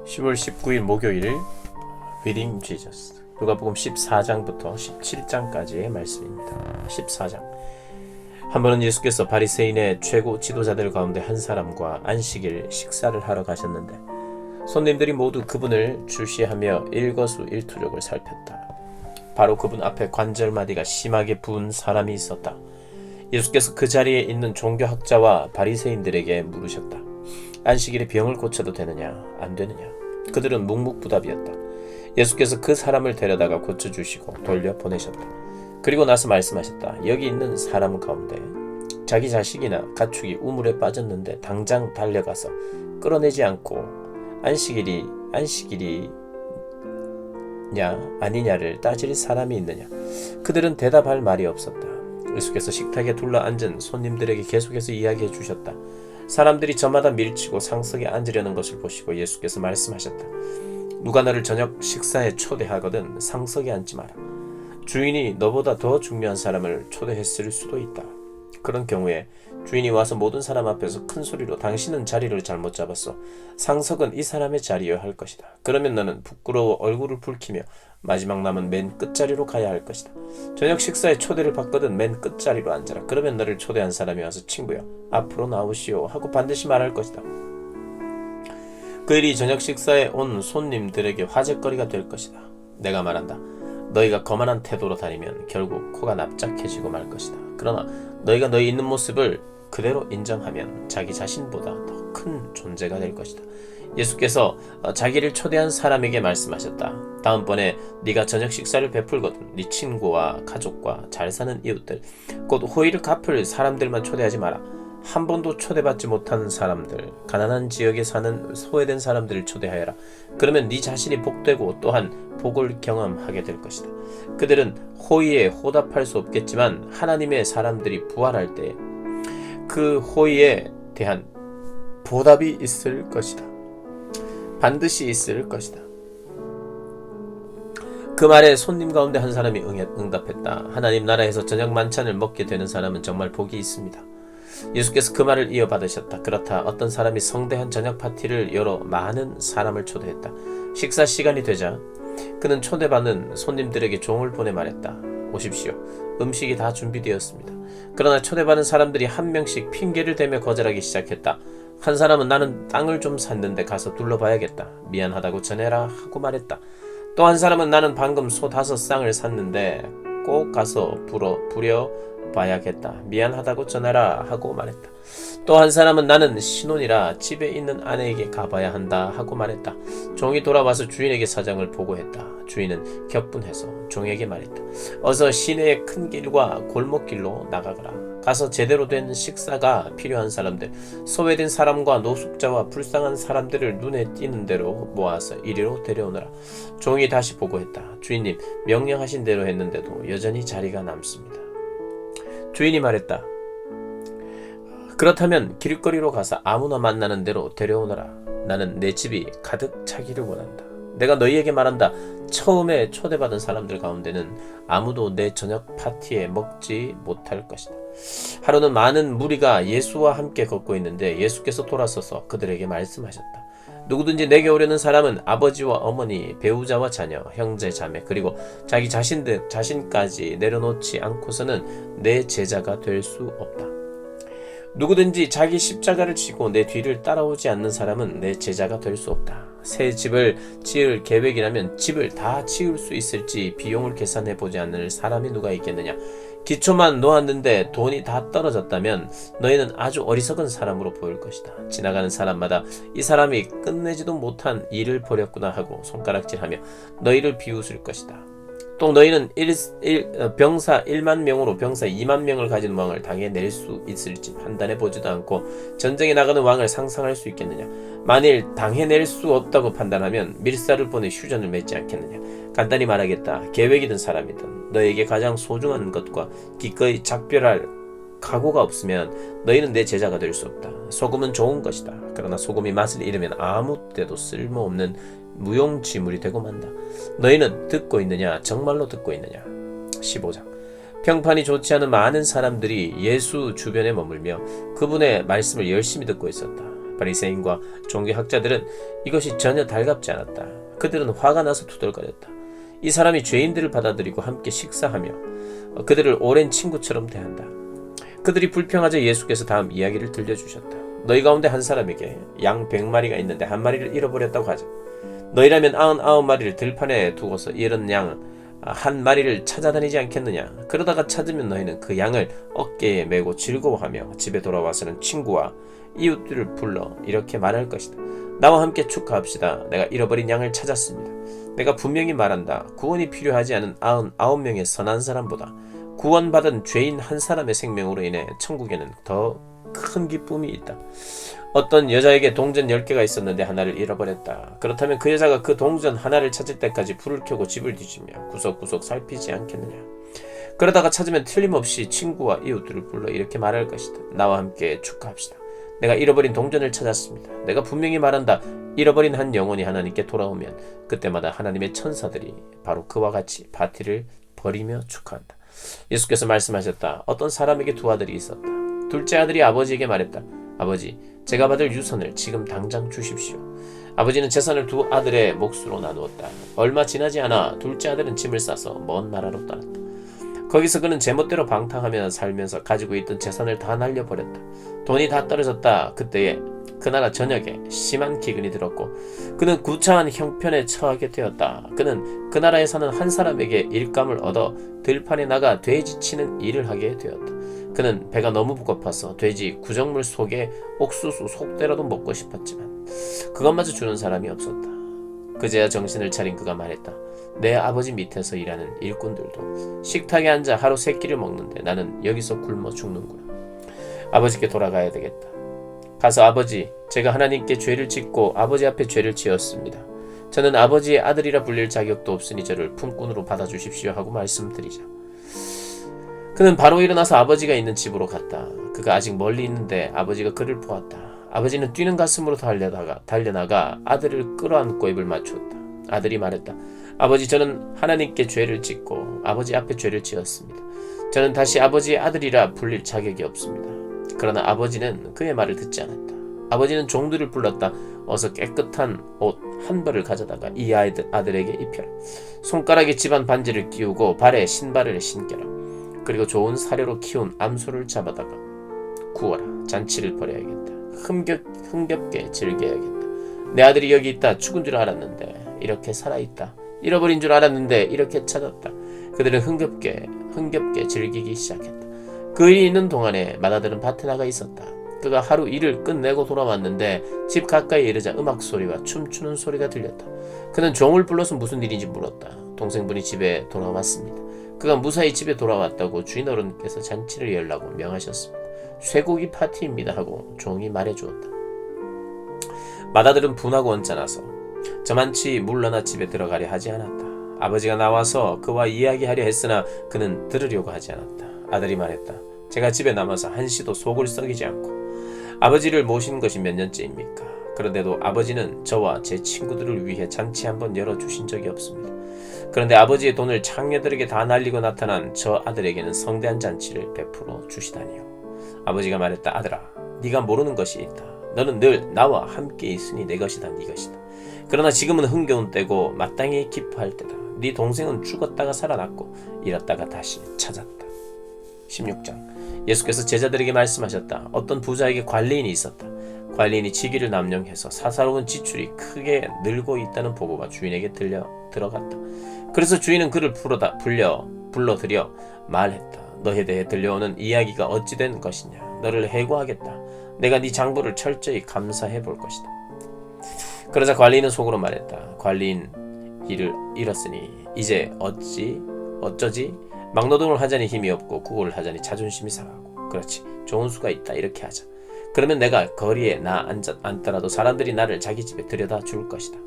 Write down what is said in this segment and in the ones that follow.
10월 19일 목요일 리딩 지저스 누가복음 14장부터 17장까지의 말씀입니다. 14장. 한 번은 예수께서 바리새인의 최고 지도자들 가운데 한 사람과 안식일 식사를 하러 가셨는데 손님들이 모두 그분을 주시하며 일거수일투족을 살폈다. 바로 그분 앞에 관절마디가 심하게 부은 사람이 있었다. 예수께서 그 자리에 있는 종교학자와 바리새인들에게 물으셨다. 안식일에 병을 고쳐도 되느냐 안 되느냐. 그들은 묵묵부답이었다. 예수께서 그 사람을 데려다가 고쳐주시고 돌려보내셨다. 그리고 나서 말씀하셨다. 여기 있는 사람 가운데 자기 자식이나 가축이 우물에 빠졌는데 당장 달려가서 끌어내지 않고 안식일이냐 아니냐를 따질 사람이 있느냐. 그들은 대답할 말이 없었다. 예수께서 식탁에 둘러앉은 손님들에게 계속해서 이야기해 주셨다. 사람들이 저마다 밀치고 상석에 앉으려는 것을 보시고 예수께서 말씀하셨다. 누가 너를 저녁 식사에 초대하거든 상석에 앉지 마라. 주인이 너보다 더 중요한 사람을 초대했을 수도 있다. 그런 경우에 주인이 와서 모든 사람 앞에서 큰 소리로 당신은 자리를 잘못 잡았어. 상석은 이 사람의 자리여야 할 것이다. 그러면 너는 부끄러워 얼굴을 붉히며 마지막 남은 맨 끝자리로 가야 할 것이다. 저녁 식사에 초대를 받거든 맨 끝자리로 앉아라. 그러면 너를 초대한 사람이 와서 친구여 앞으로 나오시오 하고 반드시 말할 것이다. 그 일이 저녁 식사에 온 손님들에게 화제거리가 될 것이다. 내가 말한다. 너희가 거만한 태도로 다니면 결국 코가 납작해지고 말 것이다. 그러나 너희가 너희 있는 모습을 그대로 인정하면 자기 자신보다 더 큰 존재가 될 것이다. 예수께서 자기를 초대한 사람에게 말씀하셨다. 다음번에 네가 저녁 식사를 베풀거든 네 친구와 가족과 잘 사는 이웃들 곧 호의를 갚을 사람들만 초대하지 마라. 한 번도 초대받지 못하는 사람들, 가난한 지역에 사는 소외된 사람들을 초대하여라. 그러면 네 자신이 복되고 또한 복을 경험하게 될 것이다. 그들은 호의에 호답할 수 없겠지만 하나님의 사람들이 부활할 때 그 호의에 대한 보답이 있을 것이다. 반드시 있을 것이다. 그 말에 손님 가운데 한 사람이 응답했다. 하나님 나라에서 저녁 만찬을 먹게 되는 사람은 정말 복이 있습니다. 예수께서 그 말을 이어받으셨다. 그렇다. 어떤 사람이 성대한 저녁 파티를 열어 많은 사람을 초대했다. 식사 시간이 되자 그는 초대받는 손님들에게 종을 보내 말했다. 오십시오. 음식이 다 준비되었습니다. 그러나 초대받은 사람들이 한 명씩 핑계를 대며 거절하기 시작했다. 한 사람은 나는 땅을 좀 샀는데 가서 둘러봐야겠다. 미안하다고 전해라 하고 말했다. 또 한 사람은 나는 방금 소 5쌍을 샀는데 꼭 가서 부려봐야겠다. 미안하다고 전해라 하고 말했다. 또 한 사람은 나는 신혼이라 집에 있는 아내에게 가봐야 한다 하고 말했다. 종이 돌아와서 주인에게 사정을 보고했다. 주인은 격분해서 종에게 말했다. 어서 시내의 큰 길과 골목길로 나가거라. 가서 제대로 된 식사가 필요한 사람들, 소외된 사람과 노숙자와 불쌍한 사람들을 눈에 띄는 대로 모아서 이리로 데려오너라. 종이 다시 보고했다. 주인님, 명령하신 대로 했는데도 여전히 자리가 남습니다. 주인이 말했다. 그렇다면 길거리로 가서 아무나 만나는 대로 데려오너라. 나는 내 집이 가득 차기를 원한다. 내가 너희에게 말한다. 처음에 초대받은 사람들 가운데는 아무도 내 저녁 파티에 먹지 못할 것이다. 하루는 많은 무리가 예수와 함께 걷고 있는데 예수께서 돌아서서 그들에게 말씀하셨다. 누구든지 내게 오려는 사람은 아버지와 어머니, 배우자와 자녀, 형제, 자매 그리고 자기 자신까지 내려놓지 않고서는 내 제자가 될 수 없다. 누구든지 자기 십자가를 지고 내 뒤를 따라오지 않는 사람은 내 제자가 될 수 없다. 새 집을 지을 계획이라면 집을 다 지을 수 있을지 비용을 계산해보지 않을 사람이 누가 있겠느냐. 기초만 놓았는데 돈이 다 떨어졌다면 너희는 아주 어리석은 사람으로 보일 것이다. 지나가는 사람마다 이 사람이 끝내지도 못한 일을 벌였구나 하고 손가락질하며 너희를 비웃을 것이다. 또 너희는 병사 1만 명으로 병사 2만 명을 가진 왕을 당해낼 수 있을지 판단해보지도 않고 전쟁에 나가는 왕을 상상할 수 있겠느냐. 만일 당해낼 수 없다고 판단하면 밀사를 보내 휴전을 맺지 않겠느냐. 간단히 말하겠다. 계획이든 사람이든 너에게 가장 소중한 것과 기꺼이 작별할 각오가 없으면 너희는 내 제자가 될 수 없다. 소금은 좋은 것이다. 그러나 소금이 맛을 잃으면 아무 때도 쓸모없는 무용지물이 되고 만다. 너희는 듣고 있느냐? 정말로 듣고 있느냐? 15장. 평판이 좋지 않은 많은 사람들이 예수 주변에 머물며 그분의 말씀을 열심히 듣고 있었다. 바리새인과 종교학자들은 이것이 전혀 달갑지 않았다. 그들은 화가 나서 투덜거렸다. 이 사람이 죄인들을 받아들이고 함께 식사하며 그들을 오랜 친구처럼 대한다. 그들이 불평하자 예수께서 다음 이야기를 들려주셨다. 너희 가운데 한 사람에게 양 100마리가 있는데 한 마리를 잃어버렸다고 하자. 너희라면 99마리를 들판에 두고서 잃은 양 한 마리를 찾아다니지 않겠느냐. 그러다가 찾으면 너희는 그 양을 어깨에 메고 즐거워하며 집에 돌아와서는 친구와 이웃들을 불러 이렇게 말할 것이다. 나와 함께 축하합시다. 내가 잃어버린 양을 찾았습니다. 내가 분명히 말한다. 구원이 필요하지 않은 99명의 선한 사람보다 구원받은 죄인 한 사람의 생명으로 인해 천국에는 더 큰 기쁨이 있다. 어떤 여자에게 동전 10개가 있었는데 하나를 잃어버렸다. 그렇다면 그 여자가 그 동전 하나를 찾을 때까지 불을 켜고 집을 뒤지며 구석구석 살피지 않겠느냐. 그러다가 찾으면 틀림없이 친구와 이웃들을 불러 이렇게 말할 것이다. 나와 함께 축하합시다. 내가 잃어버린 동전을 찾았습니다. 내가 분명히 말한다. 잃어버린 한 영혼이 하나님께 돌아오면 그때마다 하나님의 천사들이 바로 그와 같이 파티를 벌이며 축하한다. 예수께서 말씀하셨다. 어떤 사람에게 두 아들이 있었다. 둘째 아들이 아버지에게 말했다. 아버지, 제가 받을 유산을 지금 당장 주십시오. 아버지는 재산을 두 아들의 몫으로 나누었다. 얼마 지나지 않아 둘째 아들은 짐을 싸서 먼 나라로 떠났다. 거기서 그는 제멋대로 방탕하며 살면서 가지고 있던 재산을 다 날려버렸다. 돈이 다 떨어졌다. 그때에 그 나라 전역에 심한 기근이 들었고 그는 구차한 형편에 처하게 되었다. 그는 그 나라에 사는 한 사람에게 일감을 얻어 들판에 나가 돼지 치는 일을 하게 되었다. 그는 배가 너무 고파서 돼지 구정물 속에 옥수수 속대라도 먹고 싶었지만 그것마저 주는 사람이 없었다. 그제야 정신을 차린 그가 말했다. 내 아버지 밑에서 일하는 일꾼들도 식탁에 앉아 하루 3끼를 먹는데 나는 여기서 굶어 죽는구나. 아버지께 돌아가야 되겠다. 가서 아버지, 제가 하나님께 죄를 짓고 아버지 앞에 죄를 지었습니다. 저는 아버지의 아들이라 불릴 자격도 없으니 저를 품꾼으로 받아주십시오 하고 말씀드리자. 그는 바로 일어나서 아버지가 있는 집으로 갔다. 그가 아직 멀리 있는데 아버지가 그를 보았다. 아버지는 뛰는 가슴으로 달려나가 아들을 끌어안고 입을 맞추었다. 아들이 말했다. 아버지, 저는 하나님께 죄를 짓고 아버지 앞에 죄를 지었습니다. 저는 다시 아버지의 아들이라 불릴 자격이 없습니다. 그러나 아버지는 그의 말을 듣지 않았다. 아버지는 종들을 불렀다. 어서 깨끗한 옷 한 벌을 가져다가 이 아들에게 입혀라. 손가락에 집안 반지를 끼우고 발에 신발을 신겨라. 그리고 좋은 사료로 키운 암소를 잡아다가 구워라. 잔치를 벌여야겠다. 흥겹게 즐겨야겠다. 내 아들이 여기 있다. 죽은 줄 알았는데 이렇게 살아있다. 잃어버린 줄 알았는데 이렇게 찾았다. 그들은 흥겹게 즐기기 시작했다. 그 일이 있는 동안에 맏아들은 밭에 나가 있었다. 그가 하루 일을 끝내고 돌아왔는데 집 가까이에 이르자 음악 소리와 춤추는 소리가 들렸다. 그는 종을 불러서 무슨 일인지 물었다. 동생분이 집에 돌아왔습니다. 그가 무사히 집에 돌아왔다고 주인 어른께서 잔치를 열라고 명하셨습니다. 쇠고기 파티입니다 하고 종이 말해주었다. 맏아들은 분하고 언짢아서 저만치 물러나 집에 들어가려 하지 않았다. 아버지가 나와서 그와 이야기하려 했으나 그는 들으려고 하지 않았다. 아들이 말했다. 제가 집에 남아서 한시도 속을 썩이지 않고 아버지를 모신 것이 몇 년째입니까? 그런데도 아버지는 저와 제 친구들을 위해 잔치 한번 열어주신 적이 없습니다. 그런데 아버지의 돈을 창녀들에게 다 날리고 나타난 저 아들에게는 성대한 잔치를 베풀어 주시다니요. 아버지가 말했다. 아들아, 네가 모르는 것이 있다. 너는 늘 나와 함께 있으니 내 것이다, 네 것이다. 그러나 지금은 흥겨운 때고 마땅히 기뻐할 때다. 네 동생은 죽었다가 살아났고 잃었다가 다시 찾았다. 16장. 예수께서 제자들에게 말씀하셨다. 어떤 부자에게 관리인이 있었다. 관리인이 지기를 남용해서 사사로운 지출이 크게 늘고 있다는 보고가 주인에게 들어갔다. 그래서 주인은 그를 불러들여 말했다. 너에 대해 들려오는 이야기가 어찌 된 것이냐. 너를 해고하겠다. 내가 네 장부를 철저히 감사해 볼 것이다. 그러자 관리인은 속으로 말했다. 관리인 일을 잃었으니 이제 어쩌지? 막노동을 하자니 힘이 없고 구걸을 하자니 자존심이 상하고. 그렇지, 좋은 수가 있다. 이렇게 하자. 그러면 내가 거리에 앉더라도 사람들이 나를 자기 집에 들여다 줄 것이다.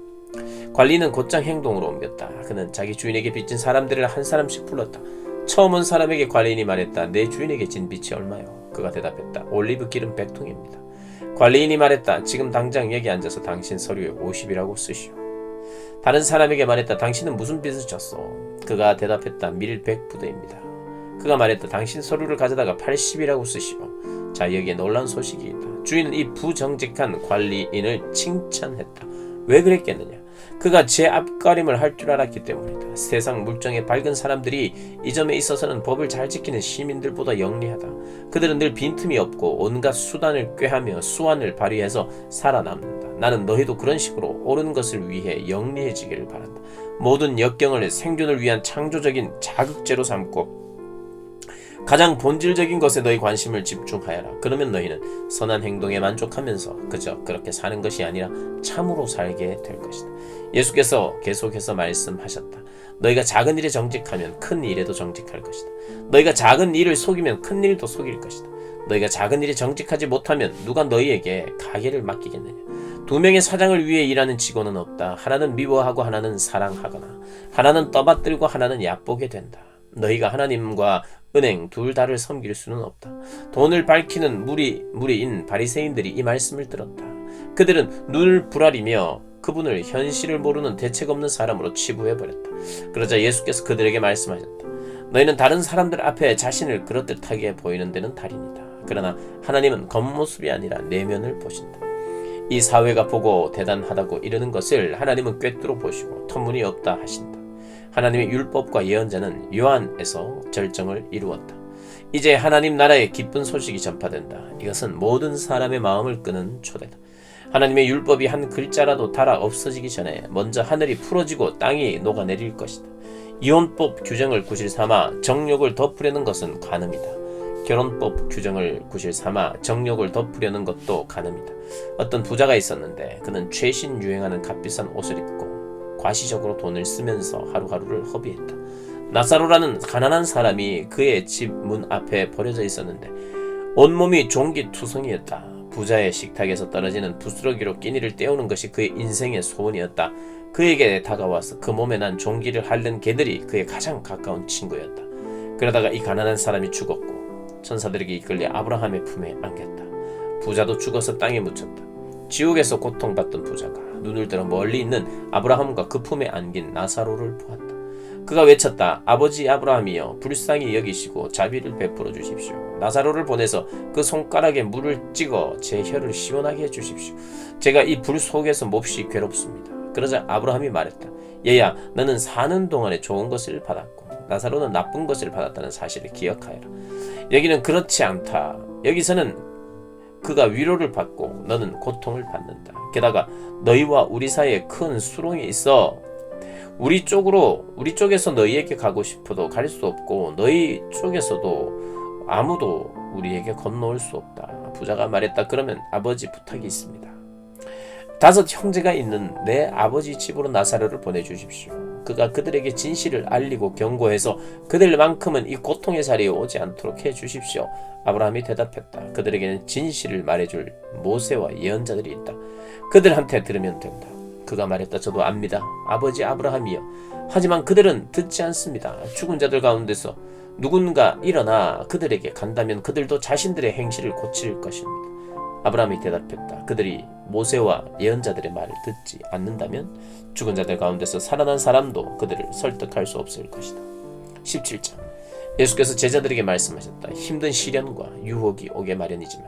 관리는 곧장 행동으로 옮겼다. 그는 자기 주인에게 빚진 사람들을 한 사람씩 불렀다. 처음 온 사람에게 관리인이 말했다. 내 주인에게 진 빚이 얼마요? 그가 대답했다. 올리브 기름 100통입니다. 관리인이 말했다. 지금 당장 여기 앉아서 당신 서류에 50이라고 쓰시오. 다른 사람에게 말했다. 당신은 무슨 빚을 졌소? 그가 대답했다. 밀 100부대입니다. 그가 말했다. 당신 서류를 가져다가 80이라고 쓰시오. 자, 여기에 놀라운 소식이 있다. 주인은 이 부정직한 관리인을 칭찬했다. 왜 그랬겠느냐? 그가 제 앞가림을 할 줄 알았기 때문이다. 세상 물정에 밝은 사람들이 이 점에 있어서는 법을 잘 지키는 시민들보다 영리하다. 그들은 늘 빈틈이 없고 온갖 수단을 꾀하며 수완을 발휘해서 살아남는다. 나는 너희도 그런 식으로 옳은 것을 위해 영리해지기를 바란다. 모든 역경을 생존을 위한 창조적인 자극제로 삼고 가장 본질적인 것에 너희 관심을 집중하여라. 그러면 너희는 선한 행동에 만족하면서 그저 그렇게 사는 것이 아니라 참으로 살게 될 것이다. 예수께서 계속해서 말씀하셨다. 너희가 작은 일에 정직하면 큰 일에도 정직할 것이다. 너희가 작은 일을 속이면 큰 일도 속일 것이다. 너희가 작은 일에 정직하지 못하면 누가 너희에게 가게를 맡기겠느냐. 두 명의 사장을 위해 일하는 직원은 없다. 하나는 미워하고 하나는 사랑하거나 하나는 떠받들고 하나는 얕보게 된다. 너희가 하나님과 은행 둘 다를 섬길 수는 없다. 돈을 밝히는 무리인 바리새인들이 이 말씀을 들었다. 그들은 눈을 부라리며 그분을 현실을 모르는 대책 없는 사람으로 치부해버렸다. 그러자 예수께서 그들에게 말씀하셨다. 너희는 다른 사람들 앞에 자신을 그렇듯하게 보이는 데는 달인이다. 그러나 하나님은 겉모습이 아니라 내면을 보신다. 이 사회가 보고 대단하다고 이르는 것을 하나님은 꿰뚫어 보시고 터무니없다 하신다. 하나님의 율법과 예언자는 요한에서 절정을 이루었다. 이제 하나님 나라의 기쁜 소식이 전파된다. 이것은 모든 사람의 마음을 끄는 초대다. 하나님의 율법이 한 글자라도 달아 없어지기 전에 먼저 하늘이 풀어지고 땅이 녹아내릴 것이다. 이혼법 규정을 구실 삼아 정욕을 덮으려는 것은 간음이다. 결혼법 규정을 구실 삼아 정욕을 덮으려는 것도 간음이다. 어떤 부자가 있었는데 그는 최신 유행하는 값비싼 옷을 입고 과시적으로 돈을 쓰면서 하루하루를 허비했다. 나사로라는 가난한 사람이 그의 집 문 앞에 버려져 있었는데 온몸이 종기투성이었다. 부자의 식탁에서 떨어지는 부스러기로 끼니를 때우는 것이 그의 인생의 소원이었다. 그에게 다가와서 그 몸에 난 종기를 핥는 개들이 그의 가장 가까운 친구였다. 그러다가 이 가난한 사람이 죽었고 천사들에게 이끌려 아브라함의 품에 안겼다. 부자도 죽어서 땅에 묻혔다. 지옥에서 고통받던 부자가 눈을 들어 멀리 있는 아브라함과 그 품에 안긴 나사로를 보았다. 그가 외쳤다. 아버지 아브라함이여, 불쌍히 여기시고 자비를 베풀어 주십시오. 나사로를 보내서 그 손가락에 물을 찍어 제 혀를 시원하게 해주십시오. 제가 이 불 속에서 몹시 괴롭습니다. 그러자 아브라함이 말했다. 얘야, 너는 사는 동안에 좋은 것을 받았고 나사로는 나쁜 것을 받았다는 사실을 기억하여라. 여기는 그렇지 않다. 여기서는 그가 위로를 받고 너는 고통을 받는다. 게다가 너희와 우리 사이에 큰 수렁이 있어 우리 쪽에서 너희에게 가고 싶어도 갈 수 없고 너희 쪽에서도 아무도 우리에게 건너올 수 없다. 부자가 말했다. 그러면 아버지 부탁이 있습니다. 5 형제가 있는 내 아버지 집으로 나사로를 보내주십시오. 그가 그들에게 진실을 알리고 경고해서 그들만큼은 이 고통의 자리에 오지 않도록 해주십시오. 아브라함이 대답했다. 그들에게는 진실을 말해줄 모세와 예언자들이 있다. 그들한테 들으면 된다. 그가 말했다. 저도 압니다. 아버지 아브라함이여. 하지만 그들은 듣지 않습니다. 죽은 자들 가운데서 누군가 일어나 그들에게 간다면 그들도 자신들의 행실을 고칠 것입니다. 아브라함이 대답했다. 그들이 모세와 예언자들의 말을 듣지 않는다면 죽은 자들 가운데서 살아난 사람도 그들을 설득할 수 없을 것이다. 17장. 예수께서 제자들에게 말씀하셨다. 힘든 시련과 유혹이 오게 마련이지만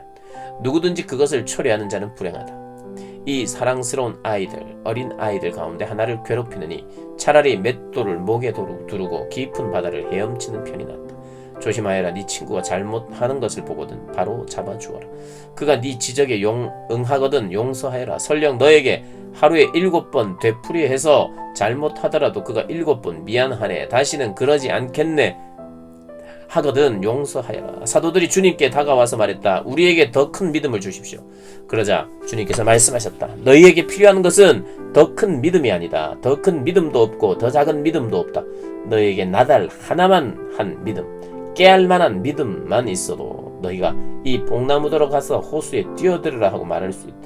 누구든지 그것을 초래하는 자는 불행하다. 이 사랑스러운 아이들, 어린 아이들 가운데 하나를 괴롭히느니 차라리 맷돌을 목에 두르고 깊은 바다를 헤엄치는 편이 낫다. 조심하여라. 네 친구가 잘못하는 것을 보거든 바로 잡아주어라. 그가 네 지적에 응하거든 용서하여라. 설령 너에게 하루에 7번 되풀이해서 잘못하더라도 그가 7번 미안하네, 다시는 그러지 않겠네 하거든 용서하여라. 사도들이 주님께 다가와서 말했다. 우리에게 더 큰 믿음을 주십시오. 그러자 주님께서 말씀하셨다. 너희에게 필요한 것은 더 큰 믿음이 아니다. 더 큰 믿음도 없고 더 작은 믿음도 없다. 너희에게 나달 하나만 한 믿음, 깨알 만한 믿음만 있어도 너희가 이 복나무더러 가서 호수에 뛰어들으라 하고 말할 수 있다.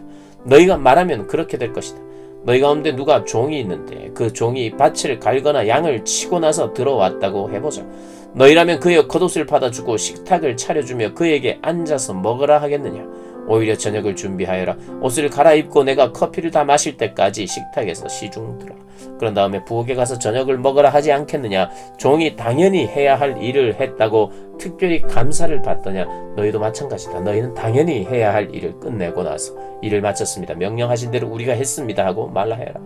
너희가 말하면 그렇게 될 것이다. 너희 가운데 누가 종이 있는데 그 종이 밭을 갈거나 양을 치고 나서 들어왔다고 해보자. 너희라면 그의 겉옷을 받아주고 식탁을 차려주며 그에게 앉아서 먹으라 하겠느냐? 오히려 저녁을 준비하여라. 옷을 갈아입고 내가 커피를 다 마실 때까지 식탁에서 시중 들어라. 그런 다음에 부엌에 가서 저녁을 먹으라 하지 않겠느냐. 종이 당연히 해야 할 일을 했다고 특별히 감사를 받더냐. 너희도 마찬가지다. 너희는 당연히 해야 할 일을 끝내고 나서 일을 마쳤습니다. 명령하신 대로 우리가 했습니다 하고 말라해라.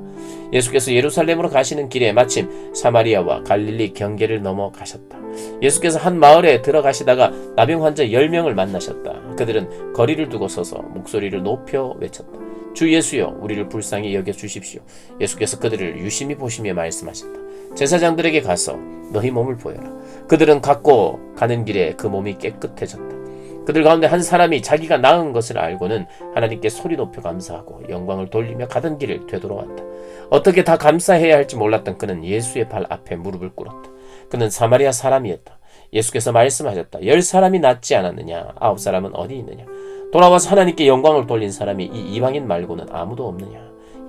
예수께서 예루살렘으로 가시는 길에 마침 사마리아와 갈릴리 경계를 넘어가셨다. 예수께서 한 마을에 들어가시다가 나병 환자 10명을 만나셨다. 그들은 거리를 두고 서서 목소리를 높여 외쳤다. 주 예수여, 우리를 불쌍히 여겨 주십시오. 예수께서 그들을 유심히 보시며 말씀하셨다. 제사장들에게 가서 너희 몸을 보여라. 그들은 갖고 가는 길에 그 몸이 깨끗해졌다. 그들 가운데 한 사람이 자기가 나은 것을 알고는 하나님께 소리 높여 감사하고 영광을 돌리며 가던 길을 되돌아왔다. 어떻게 다 감사해야 할지 몰랐던 그는 예수의 발 앞에 무릎을 꿇었다. 그는 사마리아 사람이었다. 예수께서 말씀하셨다. 10사람이 낫지 않았느냐? 9사람은 어디 있느냐? 돌아와서 하나님께 영광을 돌린 사람이 이 이방인 말고는 아무도 없느냐?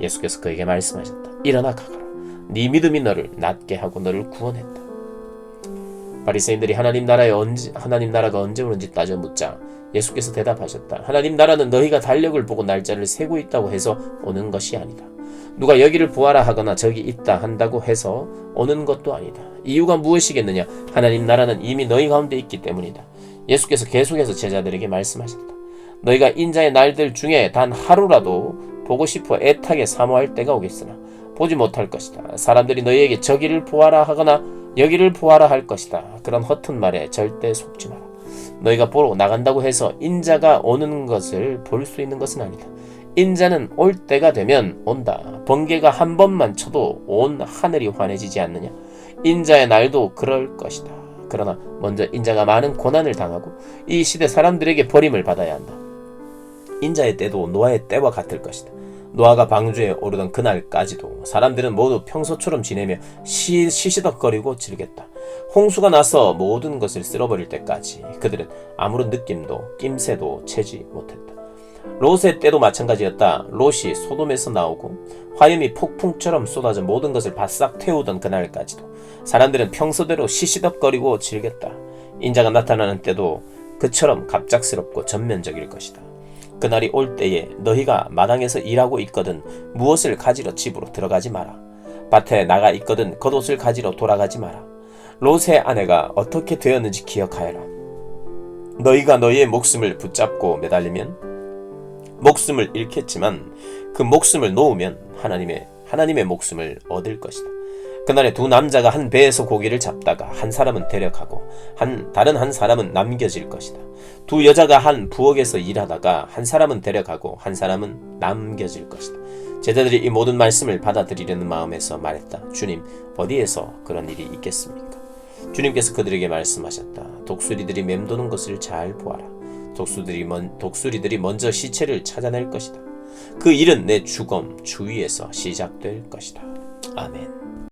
예수께서 그에게 말씀하셨다. 일어나 가거라. 네 믿음이 너를 낫게 하고 너를 구원했다. 바리새인들이 하나님 나라가 언제 오는지 따져 묻자 예수께서 대답하셨다. 하나님 나라는 너희가 달력을 보고 날짜를 세고 있다고 해서 오는 것이 아니다. 누가 여기를 보아라 하거나 저기 있다 한다고 해서 오는 것도 아니다. 이유가 무엇이겠느냐? 하나님 나라는 이미 너희 가운데 있기 때문이다. 예수께서 계속해서 제자들에게 말씀하셨다. 너희가 인자의 날들 중에 단 하루라도 보고 싶어 애타게 사모할 때가 오겠으나 보지 못할 것이다. 사람들이 너희에게 저기를 보아라 하거나 여기를 보아라 할 것이다. 그런 허튼 말에 절대 속지 마라. 너희가 보러 나간다고 해서 인자가 오는 것을 볼 수 있는 것은 아니다. 인자는 올 때가 되면 온다. 번개가 한 번만 쳐도 온 하늘이 환해지지 않느냐? 인자의 날도 그럴 것이다. 그러나 먼저 인자가 많은 고난을 당하고 이 시대 사람들에게 버림을 받아야 한다. 인자의 때도 노아의 때와 같을 것이다. 노아가 방주에 오르던 그날까지도 사람들은 모두 평소처럼 지내며 시시덕거리고 즐겼다. 홍수가 나서 모든 것을 쓸어버릴 때까지 그들은 아무런 느낌도 낌새도 채지 못했다. 롯의 때도 마찬가지였다. 롯이 소돔에서 나오고 화염이 폭풍처럼 쏟아져 모든 것을 바싹 태우던 그날까지도 사람들은 평소대로 시시덕거리고 즐겼다. 인자가 나타나는 때도 그처럼 갑작스럽고 전면적일 것이다. 그날이 올 때에 너희가 마당에서 일하고 있거든 무엇을 가지러 집으로 들어가지 마라. 밭에 나가 있거든 겉옷을 가지러 돌아가지 마라. 롯의 아내가 어떻게 되었는지 기억하여라. 너희가 너희의 목숨을 붙잡고 매달리면 목숨을 잃겠지만 그 목숨을 놓으면 하나님의 목숨을 얻을 것이다. 그날에 두 남자가 한 배에서 고기를 잡다가 한 사람은 데려가고 다른 한 사람은 남겨질 것이다. 두 여자가 한 부엌에서 일하다가 한 사람은 데려가고 한 사람은 남겨질 것이다. 제자들이 이 모든 말씀을 받아들이려는 마음에서 말했다. 주님, 어디에서 그런 일이 있겠습니까? 주님께서 그들에게 말씀하셨다. 독수리들이 맴도는 것을 잘 보아라. 독수리들이 먼저 시체를 찾아낼 것이다. 그 일은 내 죽음 주위에서 시작될 것이다. 아멘.